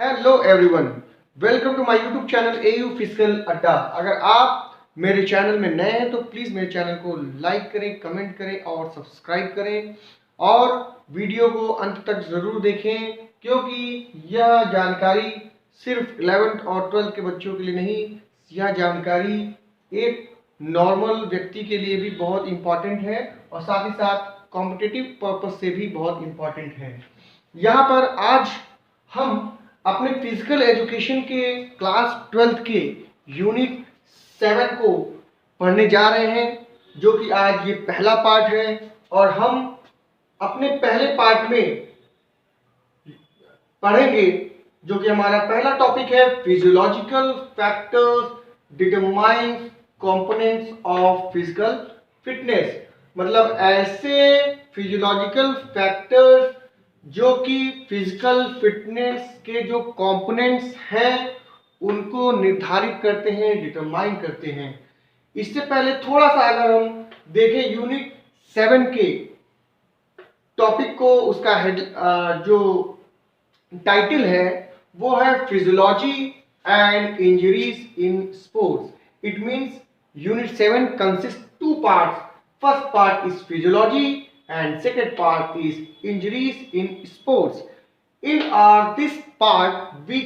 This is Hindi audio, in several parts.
Hello everyone, welcome to my YouTube channel AU physical Adda. अगर आप मेरे चैनल में नए हैं तो प्लीज़ मेरे चैनल को लाइक करें, कमेंट करें और सब्सक्राइब करें और वीडियो को अंत तक ज़रूर देखें, क्योंकि यह जानकारी सिर्फ 11th और 12th के बच्चों के लिए नहीं, यह जानकारी एक नॉर्मल व्यक्ति के लिए भी बहुत इम्पॉर्टेंट है और साथ ही साथ कॉम्पिटिटिव पर्पस से भी बहुत इम्पॉर्टेंट है। यहाँ पर आज हम अपने फिजिकल एजुकेशन के क्लास 12th के यूनिट 7 को पढ़ने जा रहे हैं, जो कि आज ये पहला पार्ट है। और हम अपने पहले पार्ट में पढ़ेंगे जो कि हमारा पहला टॉपिक है, physiological factors determine components of physical fitness. मतलब ऐसे फिजियोलॉजिकल फैक्टर्स जो कि फिजिकल फिटनेस के जो कंपोनेंट्स हैं उनको निर्धारित करते हैं, डिटरमाइन करते हैं। इससे पहले थोड़ा सा अगर हम देखें यूनिट 7 के टॉपिक को, उसका हेड जो टाइटल है वो है physiology and injuries in sports. It means unit 7 consist two parts. First part is physiology and second part is injuries in sports. In this part we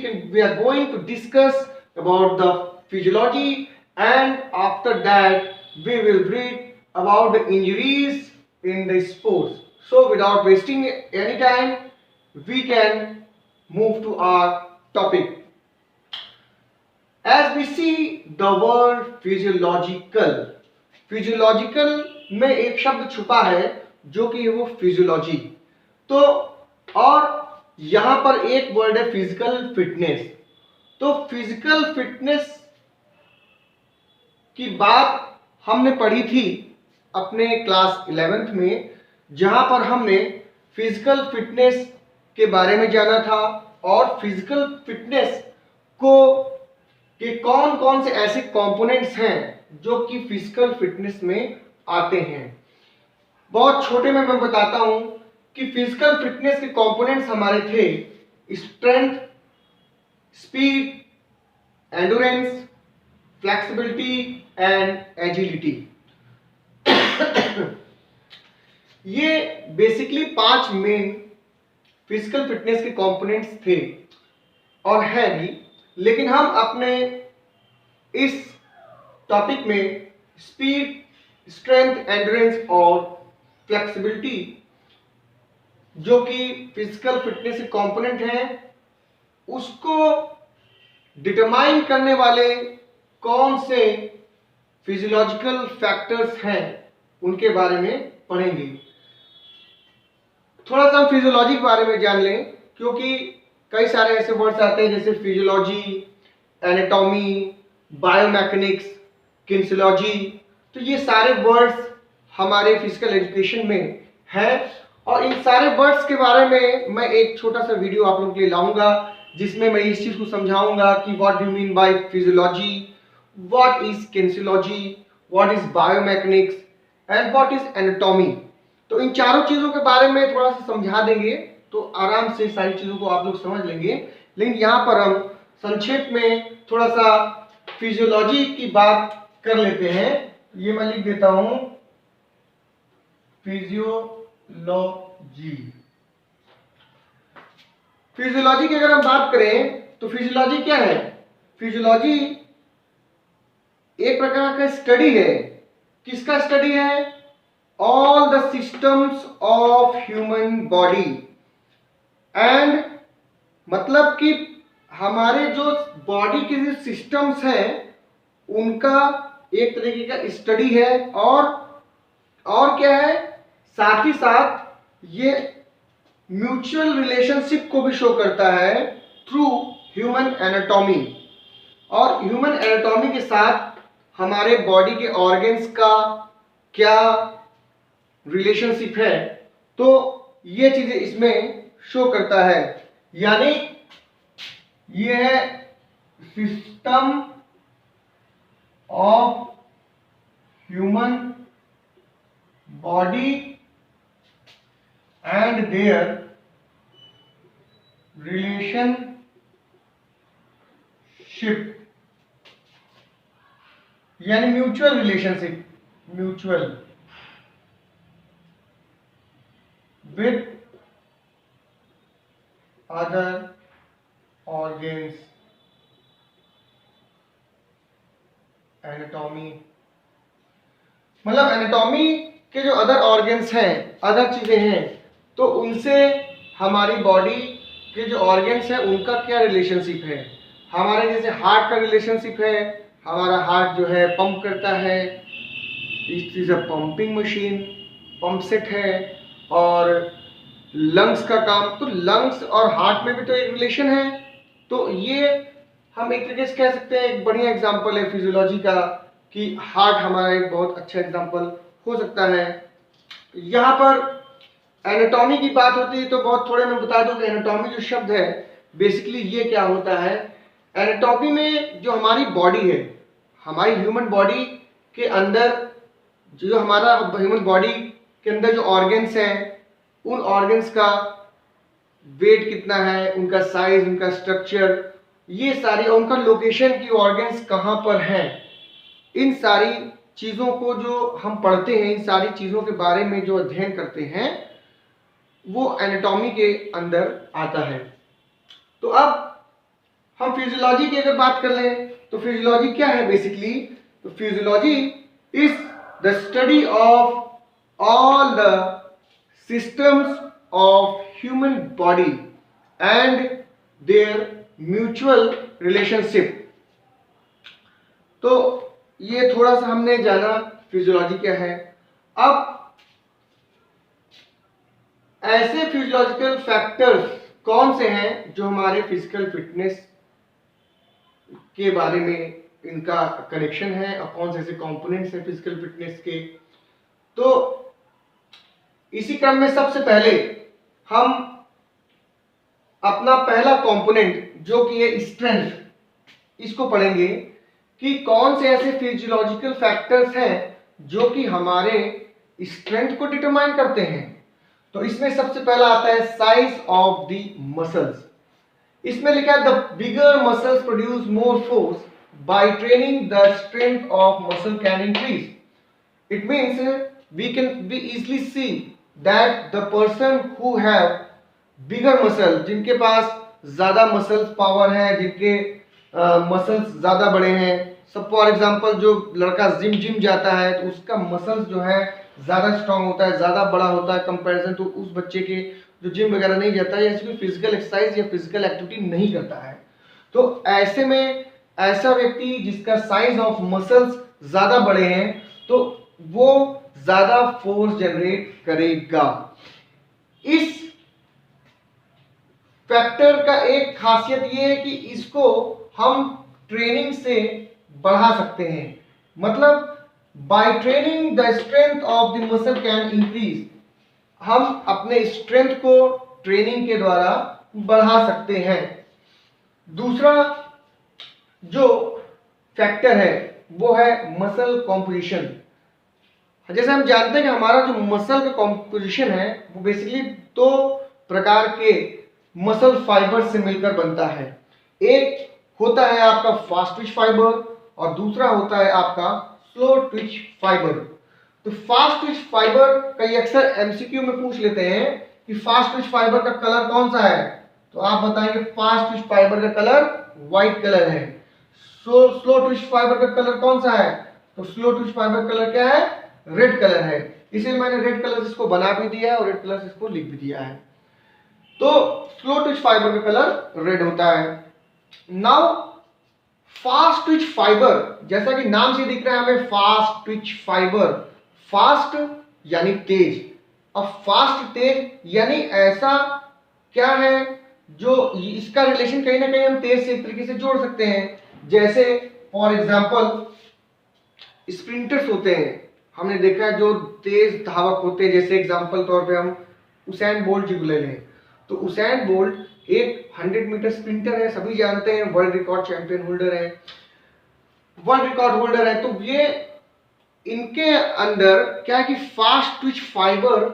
are going to discuss about the physiology, and after that we will read about the injuries in the sports. So without wasting any time, we can move to our topic. As we see the word physiological में एक शब्द छुपा है जो कि वो फिजियोलॉजी। तो और यहां पर एक वर्ड है फिजिकल फिटनेस। तो फिजिकल फिटनेस की बात हमने पढ़ी थी अपने क्लास 11th में, जहां पर हमने फिजिकल फिटनेस के बारे में जाना था और फिजिकल फिटनेस को के कौन कौन से ऐसे कंपोनेंट्स हैं जो कि फिजिकल फिटनेस में आते हैं। बहुत छोटे में मैं बताता हूं कि फिजिकल फिटनेस के कंपोनेंट्स हमारे थे strength, speed, endurance, flexibility and agility. ये बेसिकली 5 मेन फिजिकल फिटनेस के कंपोनेंट्स थे और है भी, लेकिन हम अपने इस टॉपिक में स्पीड, स्ट्रेंथ, एंडोरेंस और फ्लेक्सिबिलिटी जो कि फिजिकल फिटनेस के कंपोनेंट हैं, उसको डिटरमाइन करने वाले कौन से फिजियोलॉजिकल फैक्टर्स हैं उनके बारे में पढ़ेंगे। थोड़ा सा हम फिजियोलॉजी के बारे में जान लें, क्योंकि कई सारे ऐसे वर्ड्स आते हैं जैसे फिजियोलॉजी, एनाटॉमी, बायोमैकेनिक्स, किनेसियोलॉजी। तो ये सारे वर्ड्स हमारे फिजिकल एजुकेशन में है और इन सारे वर्ड्स के बारे में मैं एक छोटा सा वीडियो आप लोगों के लिए लाऊंगा, जिसमें मैं इस चीज को समझाऊंगा कि what do you mean by physiology, what is kinesiology, what is biomechanics and what is anatomy. तो इन चारों चीजों के बारे में थोड़ा सा समझा देंगे तो आराम से सारी चीजों को आप लोग समझ लेंगे। लेकिन यहाँ पर हम संक्षेप में थोड़ा सा फिजियोलॉजी की बात कर लेते हैं। ये मैं लिख देता हूं, फिजियोलॉजी की अगर हम बात करें तो फिजियोलॉजी क्या है? फिजियोलॉजी एक प्रकार का स्टडी है। किसका स्टडी है? All the systems of human body. And मतलब कि हमारे जो बॉडी के जो सिस्टम्स हैं उनका एक तरीके का स्टडी है। और क्या है, साथ ही साथ ये म्यूचुअल रिलेशनशिप को भी शो करता है थ्रू ह्यूमन एनाटॉमी। और ह्यूमन एनाटॉमी के साथ हमारे बॉडी के ऑर्गन्स का क्या रिलेशनशिप है, तो ये चीजें इसमें शो करता है। यानी ये है system of human body and their relation यानी mutual relationship, mutual with other organs, anatomy, मतलब एनाटॉमी के जो अदर ऑर्गेन्स हैं, अदर चीजें हैं, तो उनसे हमारी बॉडी के जो ऑर्गेन्स हैं उनका क्या रिलेशनशिप है। हमारे जैसे हार्ट का रिलेशनशिप है, हमारा हार्ट जो है पंप करता है, it is a pumping machine, pump set है। और लंग्स का काम, तो लंग्स और हार्ट में भी तो एक रिलेशन है। तो ये हम एक तरीके से कह सकते हैं, एक बढ़िया एग्जांपल है फिजियोलॉजी का, कि हार्ट हमारा एक बहुत अच्छा एग्जांपल हो सकता है। यहाँ पर एनाटॉमी की बात होती है तो बहुत थोड़े मैं बता दूं कि एनाटॉमी जो शब्द है बेसिकली ये क्या होता है। एनाटॉमी में जो हमारी बॉडी है, हमारी ह्यूमन बॉडी के अंदर, जो हमारा ह्यूमन बॉडी के अंदर जो ऑर्गेन्स हैं, उन ऑर्गेन्स का वेट कितना है, उनका साइज, उनका स्ट्रक्चर, ये सारी, उनका लोकेशन की ऑर्गेन्स कहाँ पर हैं, इन सारी चीज़ों को जो हम पढ़ते हैं, इन सारी चीज़ों के बारे में जो अध्ययन करते हैं, वो एनाटॉमी के अंदर आता है। तो अब हम फिजियोलॉजी की अगर बात कर लें तो फिजियोलॉजी क्या है बेसिकली। तो physiology is the study of all the systems of human body and their mutual relationship। तो ये थोड़ा सा हमने जाना फिजियोलॉजी क्या है। अब ऐसे फिजियोलॉजिकल फैक्टर्स कौन से हैं जो हमारे फिजिकल फिटनेस के बारे में इनका कनेक्शन है, और कौन से ऐसे कंपोनेंट्स हैं फिजिकल फिटनेस के। तो इसी क्रम में सबसे पहले हम अपना पहला कंपोनेंट जो कि है स्ट्रेंथ, इसको पढ़ेंगे कि कौन से ऐसे फिजियोलॉजिकल फैक्टर्स हैं जो कि हमारे स्ट्रेंथ को डिटरमाइन करते हैं। तो इसमें सबसे पहला आता है साइज ऑफ द मसल्स। इसमें लिखा है the bigger muscles produce more force by training the strength of muscle can increase. It means we easily see that the person who have bigger muscle, जिनके पास ज्यादा मसल्स पावर है, जिनके मसल्स ज्यादा बड़े हैं, सब फॉर एग्जांपल जो लड़का जिम जाता है तो उसका मसल्स जो है ज्यादा स्ट्रांग होता है, ज्यादा बड़ा होता है कंपैरिजन टू उस बच्चे के जो जिम वगैरह नहीं जाता है या कोई फिजिकल एक्सरसाइज या फिजिकल एक्टिविटी नहीं करता है। तो ऐसे में ऐसा व्यक्ति जिसका साइज ऑफ मसल्स ज्यादा बड़े हैं तो वो ज्यादा फोर्स जनरेट करेगा। इस फैक्टर का एक खासियत ये है कि इसको हम ट्रेनिंग से बढ़ा सकते हैं, मतलब by training the strength of the muscle can increase. हम अपने स्ट्रेंथ को ट्रेनिंग के द्वारा बढ़ा सकते हैं। दूसरा जो फैक्टर है वो है मसल कॉम्पोजिशन। जैसे हम जानते हैं कि हमारा जो मसल का कॉम्पोजिशन है वो बेसिकली दो प्रकार के मसल फाइबर से मिलकर बनता है। एक होता है आपका फास्ट ट्विच फाइबर और दूसरा होता है आपका स्लो ट्विच फाइबर। तो फास्ट ट्विच फाइबर कई अक्सर एमसीक्यू में पूछ लेते हैं कि फास्ट ट्विच फाइबर का कलर कौन सा है, तो आप बताएंगे फास्ट ट्विच फाइबर का कलर व्हाइट कलर है। स्लो ट्विच फाइबर का कलर कौन सा है, तो स्लो ट्विच फाइबर कलर क्या है, रेड कलर है। इसीलिए मैंने रेड कलर इसको बना भी दिया है और रेड कलर इसको लिख भी दिया है। तो स्लो ट्विच फाइबर का कलर रेड होता है। नाउ फास्ट ट्विच फाइबर, जैसा कि नाम से दिख रहा है हमें फास्ट ट्विच फाइबर, फास्ट यानी तेज। अब फास्ट तेज यानी ऐसा क्या है जो इसका रिलेशन कहीं ना कहीं हम तेज से एक तरीके से जोड़ सकते हैं। जैसे फॉर एग्जांपल स्प्रिंटर्स होते हैं, हमने देखा है जो तेज धावक होते हैं, जैसे एग्जांपल तौर पे हम उसैन बोल्ट जी को ले लें। तो उसैन बोल्ट एक 100 मीटर स्प्रिंटर है, सभी जानते हैं, वर्ल्ड रिकॉर्ड चैंपियन होल्डर है, वर्ल्ड रिकॉर्ड होल्डर है। तो ये इनके अंदर क्या है कि फास्ट ट्विच फाइबर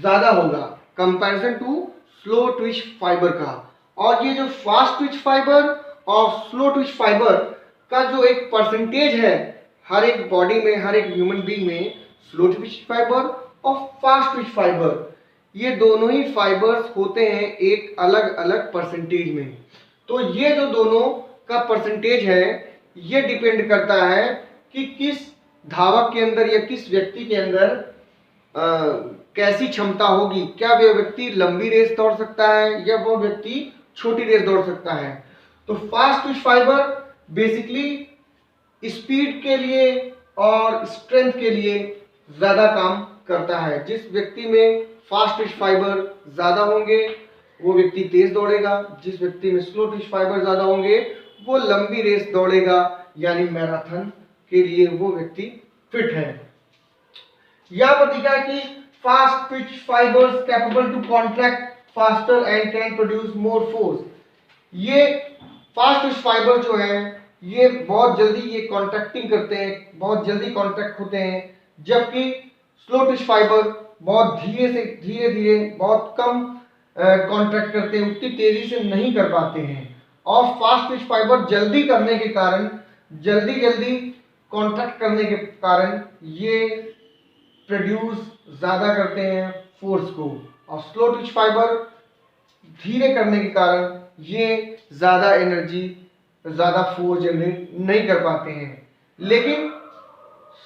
ज्यादा होगा comparison to slow twitch fibre का। और ये जो fast twitch fibre of slow twitch fibre का जो एक परसेंटेज है हर एक बॉडी में, हर एक ह्यूमन बीइंग में, स्लो ट्विच फाइबर और फास्ट ट्विच फाइबर, ये दोनों ही फाइबर्स होते हैं एक अलग अलग परसेंटेज में। तो ये जो दोनों का परसेंटेज है ये डिपेंड करता है कि किस धावक के अंदर या किस व्यक्ति के अंदर कैसी क्षमता होगी, क्या वह व्यक्ति लंबी रेस दौड़ सकता है या वह व्यक्ति छोटी रेस दौड़ सकता है। तो fast twitch fibre basically speed के लिए और स्ट्रेंथ के लिए ज्यादा काम करता है। जिस व्यक्ति में फास्ट ट्विच फाइबर ज्यादा होंगे वो व्यक्ति तेज दौड़ेगा, जिस व्यक्ति में स्लो ट्विच फाइबर ज्यादा होंगे वो लंबी रेस दौड़ेगा, यानी मैराथन के लिए वो व्यक्ति फिट है। यहां पर दिखा है कि fast twitch fibres capable to contract faster and can produce more force. ये फास्ट ट्विच फाइबर जो है ये बहुत जल्दी ये कॉन्ट्रैक्टिंग करते हैं, बहुत जल्दी कॉन्ट्रैक्ट होते हैं, जबकि स्लो ट्विच फाइबर बहुत धीरे धीरे बहुत कम कॉन्ट्रैक्ट करते हैं, उतनी तेजी से नहीं कर पाते हैं। और फास्ट ट्विच फाइबर जल्दी करने के कारण, जल्दी कॉन्ट्रैक्ट करने के कारण ये प्रोड्यूस ज्यादा करते हैं फोर्स को, और स्लो ट्विच फाइबर धीरे करने के कारण ये ज्यादा एनर्जी, ज्यादा फोर्स जनरेट नहीं कर पाते हैं। लेकिन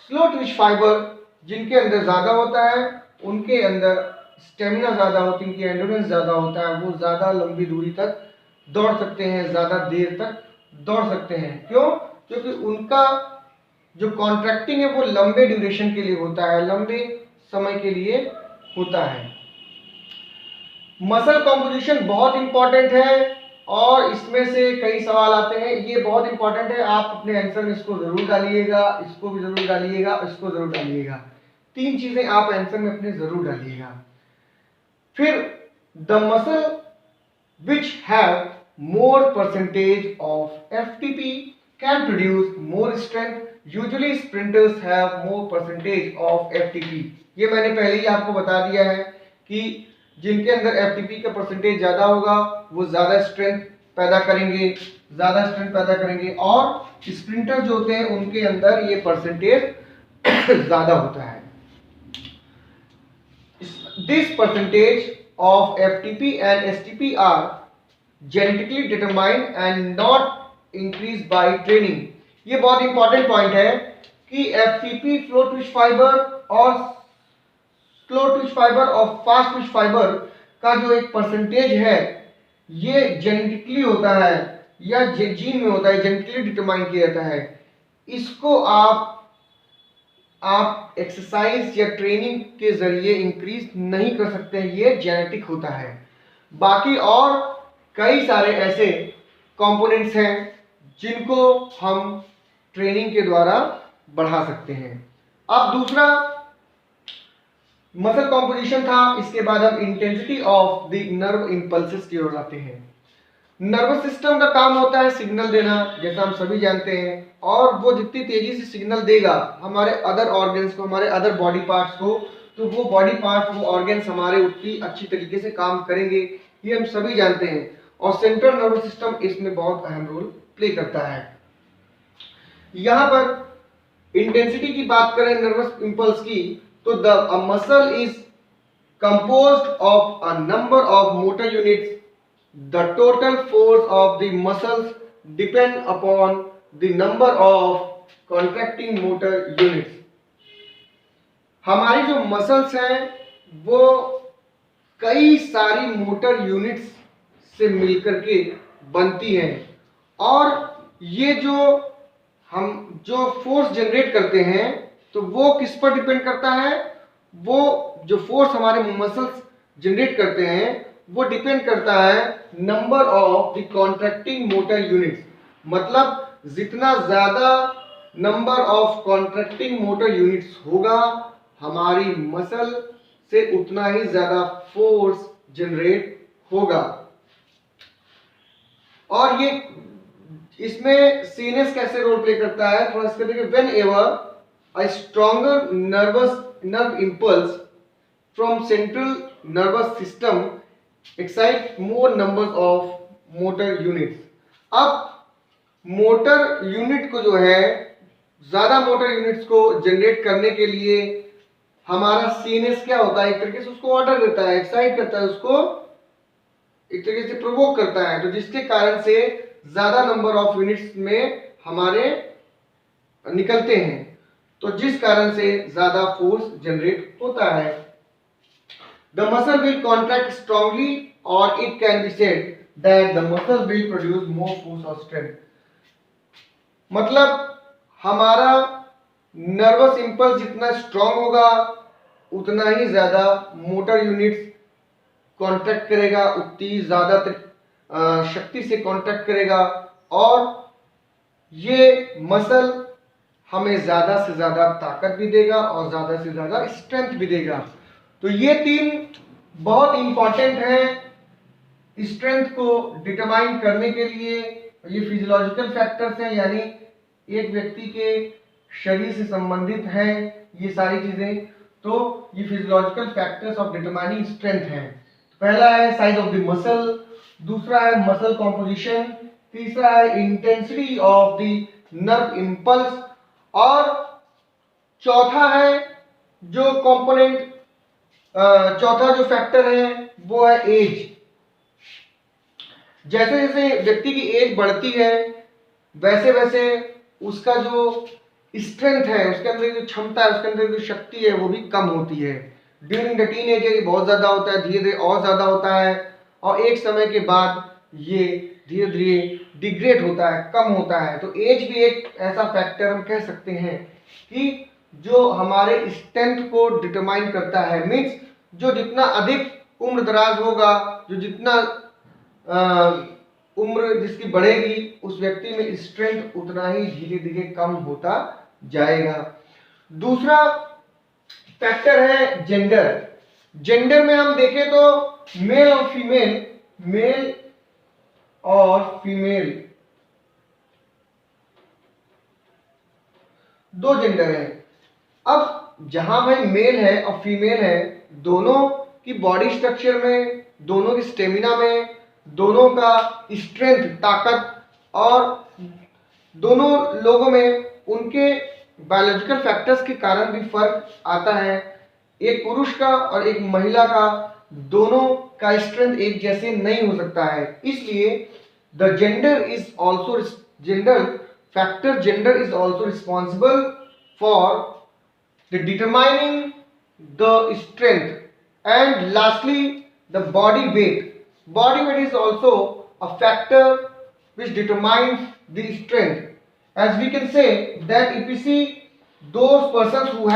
स्लो ट्विच फाइबर जिनके अंदर ज्यादा होता है उनके अंदर स्टेमिना ज्यादा होती है, उनकी एंड्योरेंस ज्यादा होता है, वो ज्यादा लंबी दूरी तक दौड़ सकते हैं, ज्यादा देर तक दौड़ सकते हैं। क्यों? क्योंकि उनका जो कॉन्ट्रैक्टिंग है वो लंबे ड्यूरेशन के लिए होता है, लंबे समय के लिए होता है। मसल कॉम्पोजिशन बहुत इंपॉर्टेंट है और इसमें से कई सवाल आते हैं, ये बहुत इंपॉर्टेंट है, आप अपने आंसर में इसको जरूर डालिएगा, इसको भी जरूर डालिएगा, इसको जरूर डालिएगा। तीन चीजें आप आंसर में अपने जरूर डालिएगा। फिर the muscle which have more percentage of FTP can produce more strength. Usually sprinters have more percentage of FTP. ये मैंने पहले ही आपको बता दिया है कि जिनके अंदर FTP का परसेंटेज ज्यादा होगा वो ज्यादा स्ट्रेंथ पैदा करेंगे, और स्प्रिंटर जो होते हैं उनके अंदर ये परसेंटेज ज्यादा होता है। This percentage of FTP and STP are genetically determined and not increased by training. ये बहुत इंपॉर्टेंट पॉइंट है कि FTP फ्लो ट्विच फाइबर और स्लो ट्विच फाइबर और फास्ट ट्विच फाइबर का जो एक परसेंटेज है ये जेनेटिकली होता है या जीन में होता है, जेनेटिकली डिटरमाइन किया जाता है। इसको आप एक्सरसाइज या ट्रेनिंग के जरिए इंक्रीज नहीं कर सकते हैं, ये जेनेटिक होता है। बाकी और कई सारे ऐसे कंपोनेंट्स हैं जिनको हम ट्रेनिंग के द्वारा बढ़ा सकते हैं। अब दूसरा मसल कॉम्पोजिशन था, इसके बाद हम intensity of the nerve impulses की ओर आते हैं। नर्वस सिस्टम का काम होता है सिग्नल देना, जैसा हम सभी जानते हैं, और वो जितनी तेजी से सिग्नल देगा हमारे अदर ऑर्गन्स को, हमारे अदर बॉडी पार्ट्स को, तो वो बॉडी पार्ट्स, वो ऑर्गन्स हमारे उतनी अच्छी तरीके से काम करेंगे, ये हम सभी जानते हैं। और सेंट्रल नर्वस सिस्टम इसमें बहुत अहम रोल प्ले करता है। यहां पर इंटेंसिटी की बात करें नर्वस इंपल्स की, तो the muscle is composed of a number of motor units. The total force of the muscles depend upon the number of contracting motor units. हमारी जो मसल्स हैं वो कई सारी मोटर यूनिट्स से मिलकर के बनती हैं, और ये हम जो फोर्स जनरेट करते हैं तो वो किस पर डिपेंड करता है? वो जो फोर्स हमारे मसल्स जनरेट करते हैं वो डिपेंड करता है number of the contracting motor units. मतलब जितना ज्यादा number of contracting motor units होगा हमारी मसल से उतना ही ज्यादा फोर्स जनरेट होगा। और ये इसमें सीनेस कैसे रोल प्ले करता है, थोड़ा इसके देखिए। When ever a stronger nerve impulse from central nervous system excite more numbers of motor units. अब मोटर यूनिट को जो है, ज्यादा मोटर यूनिट्स को जनरेट करने के लिए हमारा सीएनएस क्या होता है, एक तरीके से उसको ऑर्डर देता है, एक्साइट करता है, उसको एक तरीके से प्रोवोक करता है, तो जिसके कारण से ज्यादा नंबर ऑफ यूनिट्स में हमारे निकलते हैं, तो जिस कारण से ज्यादा फोर्स जनरेट होता है। The muscle will contract strongly और it can be said that the muscle will produce more force और स्ट्रेंथ। मतलब हमारा नर्वस इंपल्स जितना स्ट्रांग होगा उतना ही ज्यादा मोटर यूनिट्स कॉन्ट्रैक्ट करेगा, उतनी ज्यादा शक्ति से कॉन्ट्रैक्ट करेगा, और ये मसल हमें ज्यादा से ज्यादा ताकत भी देगा और ज्यादा से ज्यादा स्ट्रेंथ भी देगा। तो ये तीन बहुत इंपॉर्टेंट है स्ट्रेंथ को डिटरमाइन करने के लिए। ये फिजियोलॉजिकल फैक्टर्स हैं, यानी एक व्यक्ति के शरीर से संबंधित है ये सारी चीजें, तो ये physiological factors of determining strength हैं। पहला है साइज ऑफ द मसल, दूसरा है मसल कॉम्पोजिशन, तीसरा है intensity of the nerve impulse, और चौथा है जो कंपोनेंट, चौथा जो फैक्टर है वो है एज। जैसे जैसे व्यक्ति की एज बढ़ती है वैसे वैसे उसका जो स्ट्रेंथ है, उसके अंदर जो क्षमता है, उसके अंदर जो शक्ति है वो भी कम होती है। ड्यूरिंग द टीनेज ये बहुत ज्यादा होता है, धीरे धीरे और ज्यादा होता है, और एक समय के बाद ये धीरे धीरे डिग्रेड होता है, कम होता है। तो एज भी एक ऐसा फैक्टर हम कह सकते हैं कि जो हमारे स्ट्रेंथ को डिटरमाइन करता है। मीन्स जो जितना अधिक उम्र दराज होगा, जो जितना उम्र जिसकी बढ़ेगी, उस व्यक्ति में स्ट्रेंथ उतना ही धीरे धीरे कम होता जाएगा। दूसरा फैक्टर है जेंडर। जेंडर में हम देखें तो मेल और फीमेल, मेल और फीमेल दो जेंडर है। अब जहां भाई मेल है और फीमेल है, दोनों की बॉडी स्ट्रक्चर में, दोनों की स्टेमिना में, दोनों का स्ट्रेंथ, ताकत, और दोनों लोगों में उनके बायोलॉजिकल फैक्टर्स के कारण भी फर्क आता है। एक पुरुष का और एक महिला का, दोनों का स्ट्रेंथ एक जैसे नहीं हो सकता है। इसलिए the gender is also, gender factor gender is also responsible for the determining the strength. And lastly the body weight. Body weight is also a factor which determines the strength. As we can say that if we see those persons who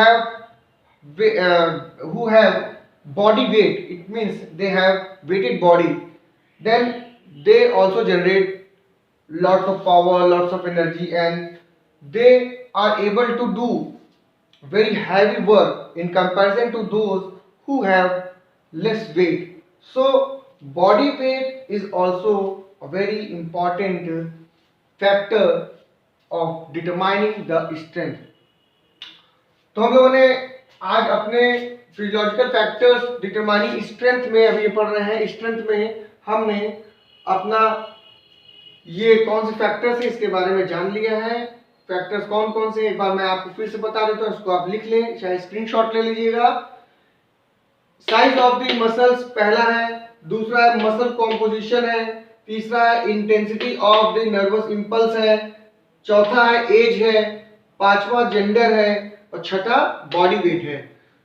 have body weight, it means they have weighted body, then they also generate lots of power, lots of energy, and they are able to do very heavy work in comparison to those who have less weight. So body weight is also a very important factor of determining the strength. तो हम लोगों ने आज अपने फिजियोलॉजिकल फैक्टर्स डिटरमाइनिंग स्ट्रेंथ में अभी पढ़ रहे हैं। स्ट्रेंथ में हमने अपना ये कौन से फैक्टर्स है इसके बारे में जान लिया है। फैक्टर्स कौन कौन से एक बार मैं आपको फिर से बता देता हूँ, इसको आप लिख लें, चाहे स्क्रीनशॉट ले लीजिएगा। साइज ऑफ द मसल्स पहला है, दूसरा है मसल कॉम्पोजिशन है, तीसरा है intensity of the nervous impulse है, चौथा है एज है, पांचवा जेंडर है, और छठा बॉडी वेट है।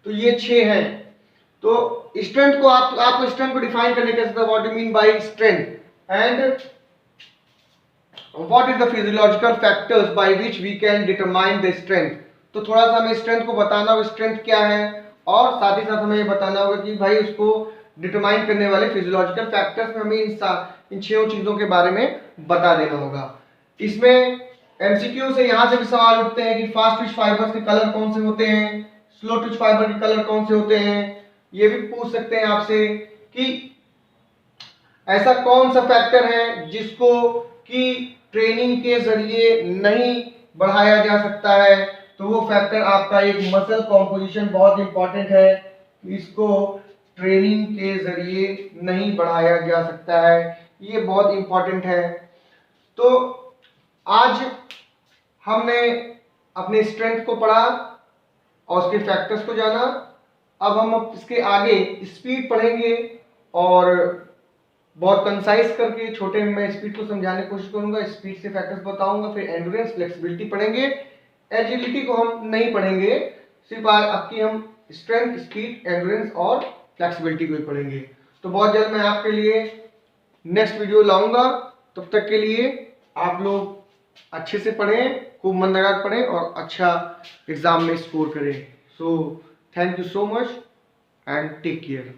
तो ये 6 हैं। तो स्ट्रेंथ को आपको स्ट्रेंथ को डिफाइन करने कैसे था, what do mean by strength, and what is the physiological factors by which we can determine the strength. तो थोड़ा सा हमें स्ट्रेंथ को बताना होगा, स्ट्रेंथ क्या है, और साथ ही साथ हमें ये बताना होगा कि भाई उसको डिटरमाइन करने वाले फिजियोलॉजिकल फैक्टर्स में हमें इन 6 चीजों के बारे में बता देना होगा। इसमें एमसीक्यू से यहां से भी सवाल उठते हैं कि फास्ट ट्विच फाइबर्स के कलर कौन से होते हैं, स्लो ट्विच फाइबर के कलर कौन से होते हैं। ये भी पूछ सकते हैं आपसे कि ऐसा कौन सा फैक्टर है जिसको कि ट्रेनिंग के जरिए नहीं बढ़ाया जा सकता है। तो वो फैक्टर आपका एक मसल कॉम्पोजिशन बहुत इंपॉर्टेंट है, इसको ट्रेनिंग के जरिए नहीं बढ़ाया जा सकता है, ये बहुत इंपॉर्टेंट है। तो आज हमने अपने स्ट्रेंथ को पढ़ा और उसके फैक्टर्स को जाना। अब हम इसके आगे स्पीड पढ़ेंगे और बहुत कंसाइज करके छोटे में मैं स्पीड को समझाने की कोशिश करूंगा, स्पीड से फैक्टर्स बताऊंगा। फिर एंड्योरेंस, फ्लेक्सिबिलिटी पढ़ेंगे। एजिलिटी को हम नहीं पढ़ेंगे, सिर्फ आज आपकी हम स्ट्रेंथ, स्पीड, एंड्योरेंस और फ्लेक्सिबिलिटी को ही पढ़ेंगे। तो बहुत जल्द मैं आपके लिए नेक्स्ट वीडियो लाऊंगा। तब तक के लिए आप लोग अच्छे से पढ़ें, खूब मन लगा कर पढ़ें और अच्छा एग्जाम में स्कोर करें। So thank you so much and take care.